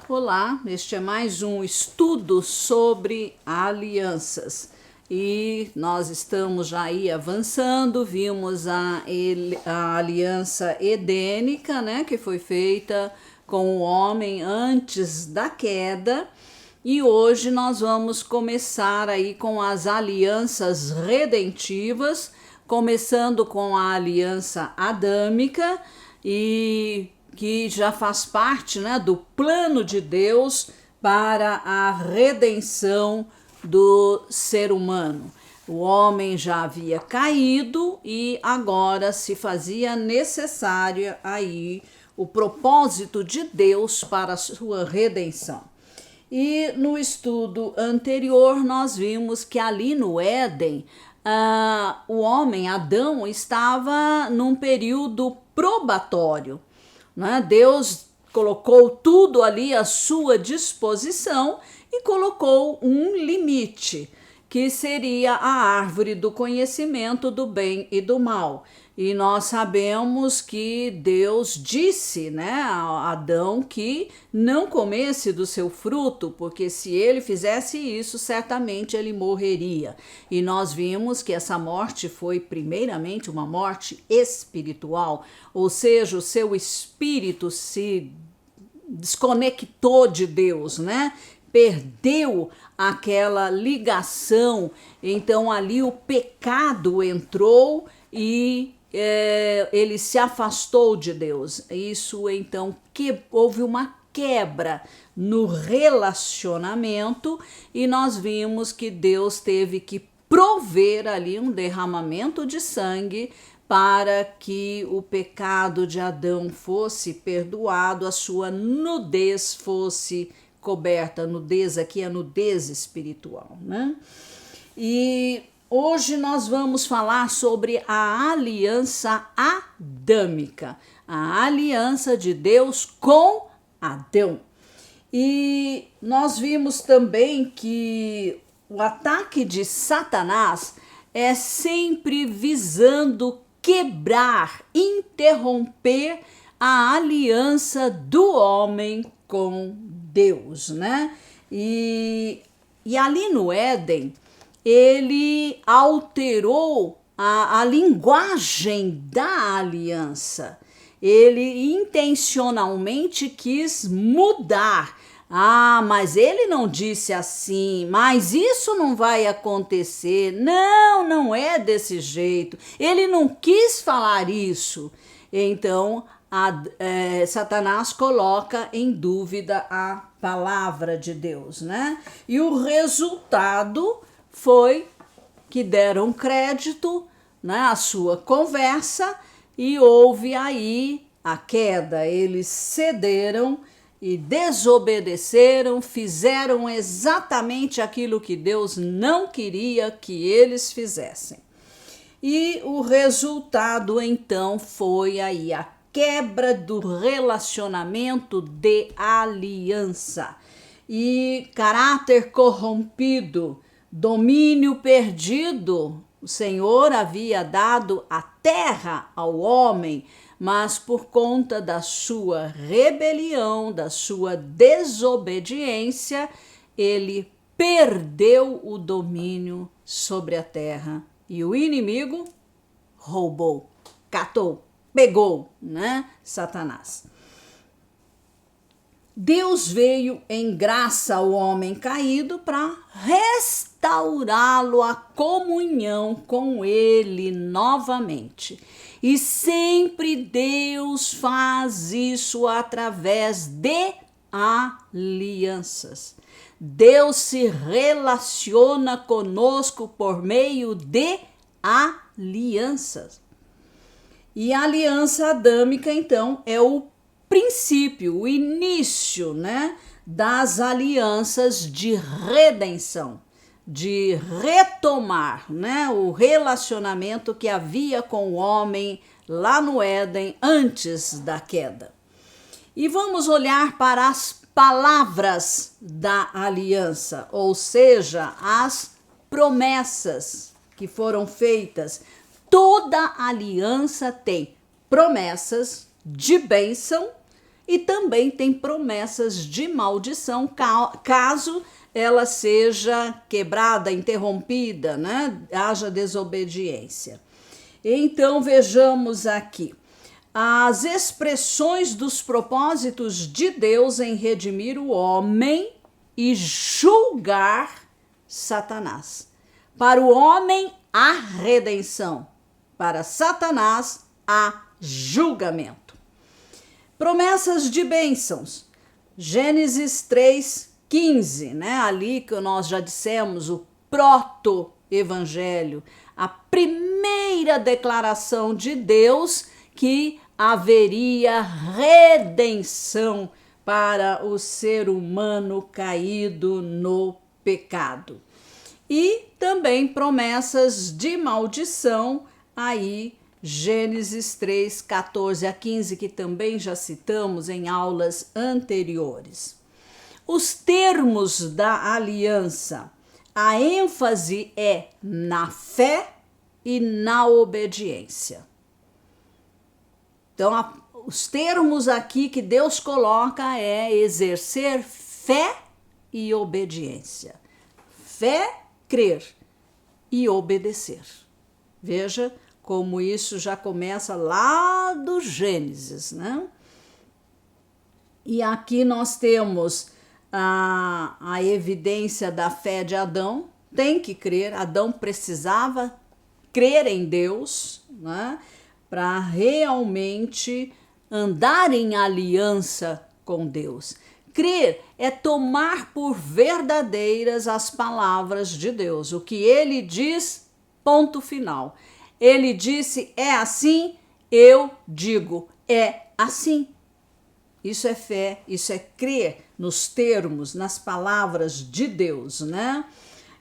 Olá, este é mais um estudo sobre alianças e nós estamos já aí avançando. Vimos a aliança edênica, né, que foi feita com o homem antes da queda, e hoje nós vamos começar aí com as alianças redentivas, começando com a aliança adâmica, e que já faz parte, né, do plano de Deus para a redenção do ser humano. O homem já havia caído e agora se fazia necessário aí o propósito de Deus para a sua redenção. E no estudo anterior nós vimos que ali no Éden, o homem, Adão, estava num período probatório, né? Deus colocou tudo ali à sua disposição e colocou um limite, que seria a árvore do conhecimento do bem e do mal. E nós sabemos que Deus disse, né, a Adão que não comesse do seu fruto, porque se ele fizesse isso, certamente ele morreria. E nós vimos que essa morte foi primeiramente uma morte espiritual, ou seja, o seu espírito se desconectou de Deus, né? Perdeu aquela ligação. Então ali o pecado entrou e ele se afastou de Deus. Isso então que houve uma quebra no relacionamento, e nós vimos que Deus teve que prover ali um derramamento de sangue para que o pecado de Adão fosse perdoado, a sua nudez fosse coberta. Nudez aqui é nudez espiritual, né? E hoje nós vamos falar sobre a aliança adâmica, a aliança de Deus com Adão. E nós vimos também que o ataque de Satanás é sempre visando quebrar, interromper a aliança do homem com Deus, né? E ali no Éden, ele alterou a linguagem da aliança. Ele intencionalmente quis mudar. Mas ele não disse assim, mas isso não vai acontecer. Não é desse jeito. Ele não quis falar isso. Então, Satanás coloca em dúvida a palavra de Deus, né? E o resultado foi que deram crédito, né, à sua conversa, e houve aí a queda. Eles cederam e desobedeceram, fizeram exatamente aquilo que Deus não queria que eles fizessem. E o resultado então foi aí a quebra do relacionamento de aliança. E caráter corrompido, domínio perdido. O Senhor havia dado a terra ao homem, mas por conta da sua rebelião, da sua desobediência, ele perdeu o domínio sobre a terra. E o inimigo roubou, catou, pegou, né? Satanás. Deus veio em graça ao homem caído para restaurá-lo à comunhão com ele novamente. E sempre Deus faz isso através de alianças. Deus se relaciona conosco por meio de alianças. E a aliança adâmica, então, é o princípio, o início, né, das alianças de redenção, de retomar, né, o relacionamento que havia com o homem lá no Éden antes da queda. E vamos olhar para as palavras da aliança, ou seja, as promessas que foram feitas. Toda aliança tem promessas de bênção e também tem promessas de maldição caso ela seja quebrada, interrompida, né? Haja desobediência. Então vejamos aqui as expressões dos propósitos de Deus em redimir o homem e julgar Satanás. Para o homem, a redenção. Para Satanás, há julgamento. Promessas de bênçãos. Gênesis 3:15, né? Ali que nós já dissemos, o proto-evangelho, a primeira declaração de Deus que haveria redenção para o ser humano caído no pecado. E também promessas de maldição, aí Gênesis 3:14-15, que também já citamos em aulas anteriores. Os termos da aliança, a ênfase é na fé e na obediência. Então, os termos aqui que Deus coloca é exercer fé e obediência. Fé, crer e obedecer. Veja como isso já começa lá do Gênesis, né? E aqui nós temos a evidência da fé de Adão. Tem que crer, Adão precisava crer em Deus, né? Para realmente andar em aliança com Deus. Crer é tomar por verdadeiras as palavras de Deus. O que ele diz, ponto final. Ele disse, é assim, eu digo, é assim. Isso é fé, isso é crer nos termos, nas palavras de Deus, né?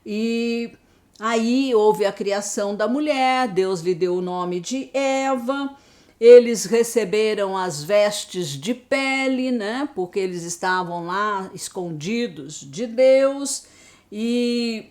E aí houve a criação da mulher, Deus lhe deu o nome de Eva, eles receberam as vestes de pele, né? Porque eles estavam lá escondidos de Deus, e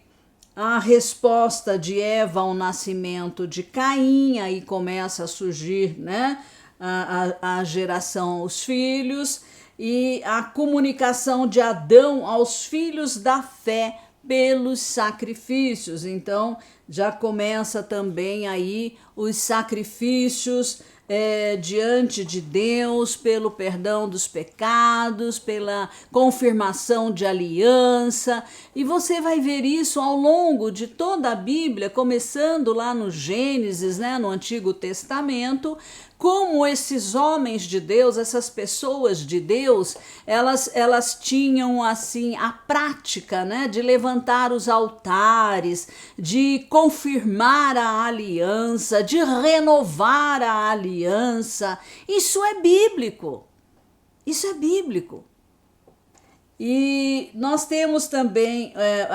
a resposta de Eva ao nascimento de Caim, aí começa a surgir, né? A geração, os filhos, e a comunicação de Adão aos filhos da fé pelos sacrifícios. Então já começa também aí os sacrifícios diante de Deus, pelo perdão dos pecados, pela confirmação de aliança, e você vai ver isso ao longo de toda a Bíblia, começando lá no Gênesis, né, no Antigo Testamento, como esses homens de Deus, essas pessoas de Deus, elas tinham assim a prática, né, de levantar os altares, de confirmar a aliança, de renovar a aliança. Isso é bíblico. Isso é bíblico. E nós temos também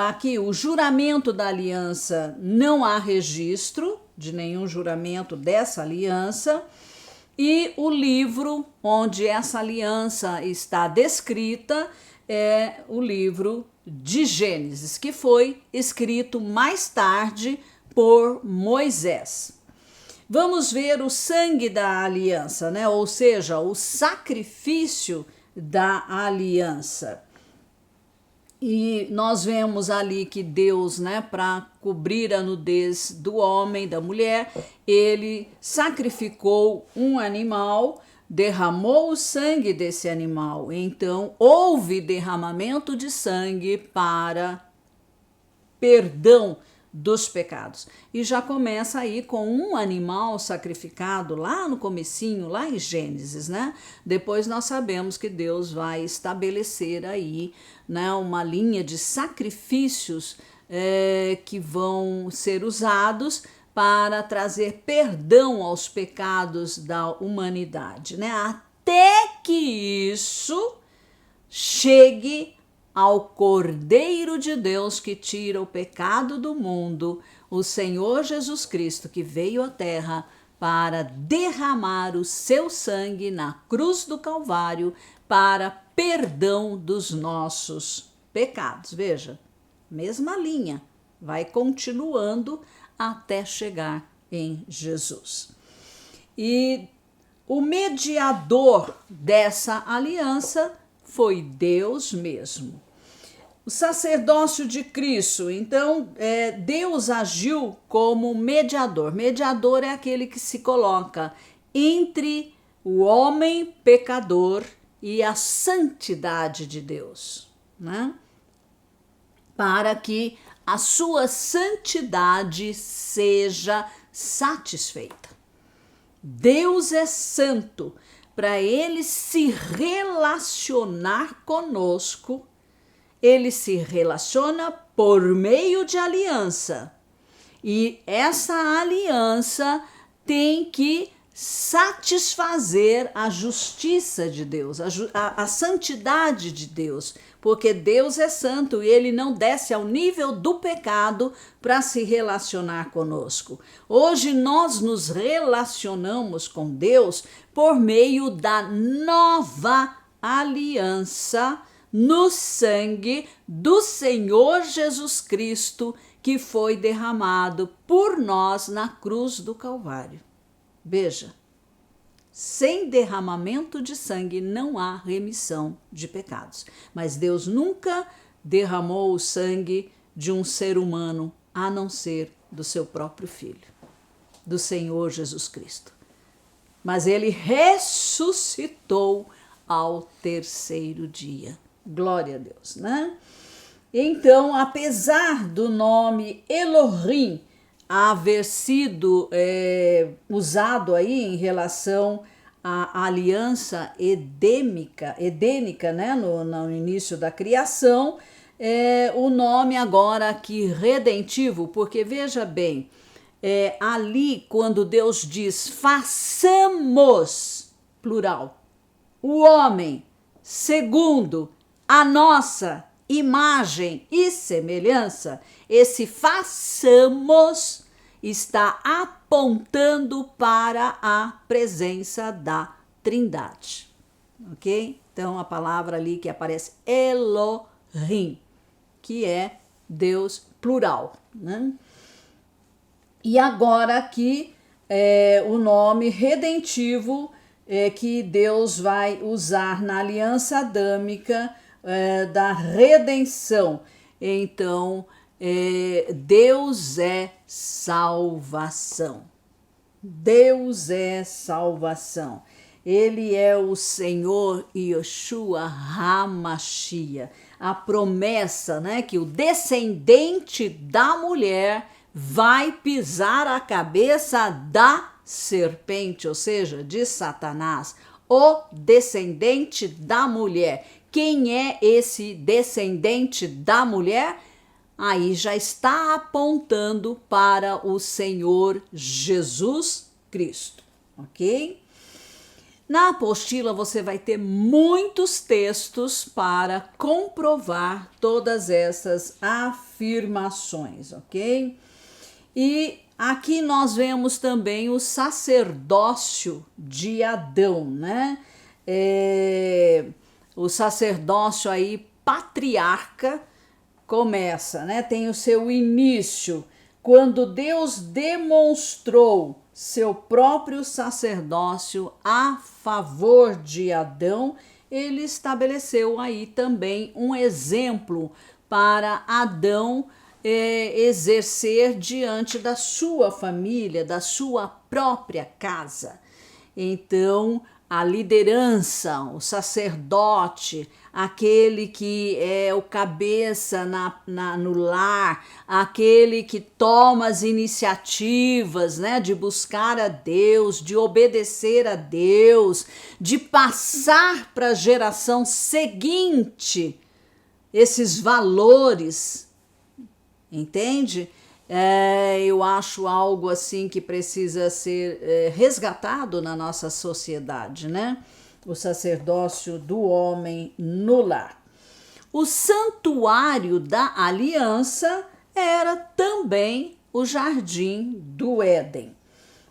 aqui o juramento da aliança. Não há registro de nenhum juramento dessa aliança. E o livro onde essa aliança está descrita é o livro de Gênesis, que foi escrito mais tarde por Moisés. Vamos ver o sangue da aliança, né? Ou seja, o sacrifício da aliança. E nós vemos ali que Deus, né, para cobrir a nudez do homem, da mulher, ele sacrificou um animal, derramou o sangue desse animal. Então, houve derramamento de sangue para perdão dos pecados. E já começa aí com um animal sacrificado lá no comecinho, lá em Gênesis, né? Depois nós sabemos que Deus vai estabelecer aí, né, uma linha de sacrifícios que vão ser usados para trazer perdão aos pecados da humanidade, né? Até que isso chegue ao Cordeiro de Deus que tira o pecado do mundo, o Senhor Jesus Cristo, que veio à terra para derramar o seu sangue na cruz do Calvário para perdão dos nossos pecados. Veja, mesma linha, vai continuando até chegar em Jesus. E o mediador dessa aliança foi Deus mesmo. O sacerdócio de Cristo, então, Deus agiu como mediador. Mediador é aquele que se coloca entre o homem pecador e a santidade de Deus, né? Para que a sua santidade seja satisfeita. Deus é santo. Para ele se relacionar conosco, ele se relaciona por meio de aliança. E essa aliança tem que satisfazer a justiça de Deus, a santidade de Deus, porque Deus é santo e ele não desce ao nível do pecado para se relacionar conosco. Hoje nós nos relacionamos com Deus por meio da nova aliança no sangue do Senhor Jesus Cristo, que foi derramado por nós na cruz do Calvário. Veja, sem derramamento de sangue não há remissão de pecados. Mas Deus nunca derramou o sangue de um ser humano, a não ser do seu próprio Filho, do Senhor Jesus Cristo. Mas ele ressuscitou ao terceiro dia. Glória a Deus, né? Então, apesar do nome Elohim haver sido usado aí em relação à aliança edênica, né, no início da criação, o nome agora aqui redentivo, porque veja bem, ali quando Deus diz façamos, plural, o homem segundo a nossa imagem e semelhança, esse façamos está apontando para a presença da Trindade, ok? Então a palavra ali que aparece Elohim, que é Deus plural, né? E agora aqui o nome redentivo que Deus vai usar na aliança adâmica da redenção. Então, Deus é salvação. Deus é salvação. Ele é o Senhor Yeshua HaMashiach. A promessa, né, que o descendente da mulher vai pisar a cabeça da serpente, ou seja, de Satanás, o descendente da mulher. Quem é esse descendente da mulher? Aí já está apontando para o Senhor Jesus Cristo, ok? Na apostila você vai ter muitos textos para comprovar todas essas afirmações, ok? E aqui nós vemos também o sacerdócio de Adão, né? O sacerdócio aí patriarca começa, né? Tem o seu início quando Deus demonstrou seu próprio sacerdócio a favor de Adão. Ele estabeleceu aí também um exemplo para Adão exercer diante da sua família, da sua própria casa. Então, a liderança, o sacerdote, aquele que é o cabeça no lar, aquele que toma as iniciativas, né, de buscar a Deus, de obedecer a Deus, de passar para a geração seguinte esses valores, entende? Eu acho algo assim que precisa ser resgatado na nossa sociedade, né? O sacerdócio do homem no lar. O santuário da aliança era também o jardim do Éden.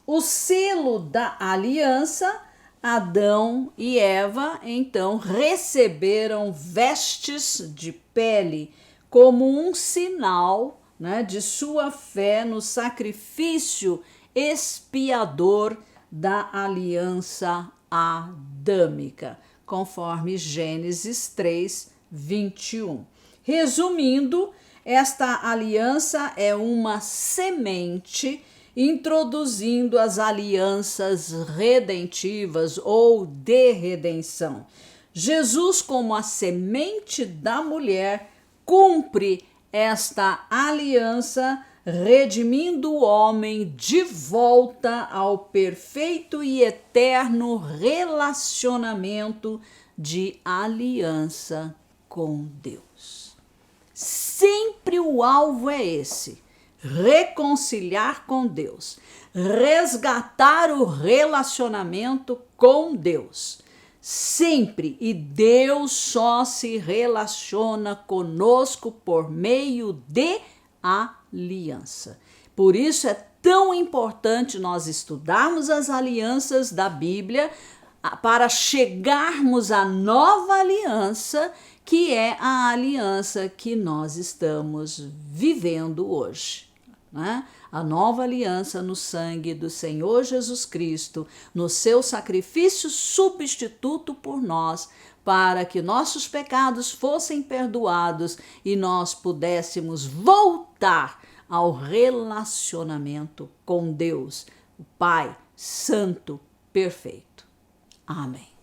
O selo da aliança, Adão e Eva então receberam vestes de pele como um sinal, né, de sua fé no sacrifício expiador da aliança adâmica, conforme Gênesis 3, 21. Resumindo, esta aliança é uma semente introduzindo as alianças redentivas ou de redenção. Jesus, como a semente da mulher, cumpre esta aliança, redimindo o homem de volta ao perfeito e eterno relacionamento de aliança com Deus. Sempre o alvo é esse: reconciliar com Deus, resgatar o relacionamento com Deus. Sempre, e Deus só se relaciona conosco por meio de aliança. Por isso é tão importante nós estudarmos as alianças da Bíblia para chegarmos à nova aliança, que é a aliança que nós estamos vivendo hoje, né? A nova aliança no sangue do Senhor Jesus Cristo, no seu sacrifício substituto por nós, para que nossos pecados fossem perdoados e nós pudéssemos voltar ao relacionamento com Deus, o Pai Santo, perfeito. Amém.